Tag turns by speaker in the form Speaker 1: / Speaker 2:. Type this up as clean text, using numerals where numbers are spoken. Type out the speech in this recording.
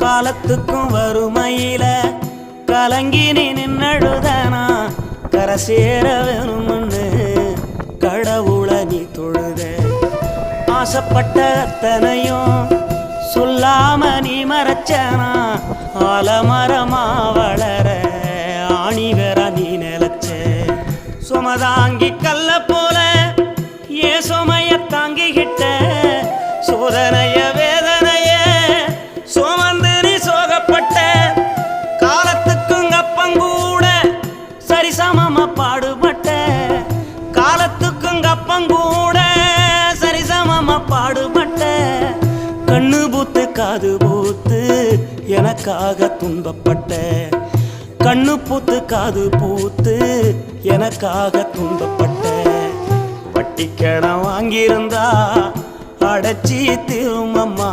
Speaker 1: காலத்துக்கும் வறுமையில கலங்கி நீ நின்னழுதனா கரை சேர வேணும்னு கடவுளை நீ தொழுத ஆசைப்பட்ட அத்தனையும் சொல்லாம நீ மறைச்சனா ஆலமரமா வளர ஆணி வேற நீ நிலச்ச சுமதாங்கி கல்ல போல ஏ சுமைய தாங்கிக்கிட்ட சோதனைய வேதனைய சுமந்து நீ சோகப்பட்ட காலத்துக்கும் அப்பங்கூட சரிசமமா பாடுபட்ட காலத்துக்கும் அப்பங்கூட சரிசமமா பாடுபட்ட கண்ணு பூத்து காது பூத்து எனக்காக துன்பப்பட்ட கண்ணு பூத்து காது பூத்து எனக்காக துன்பப்பட்ட வட்டிக்கடன் வாங்கியிருந்தா அடைச்சி திரும்பம்மா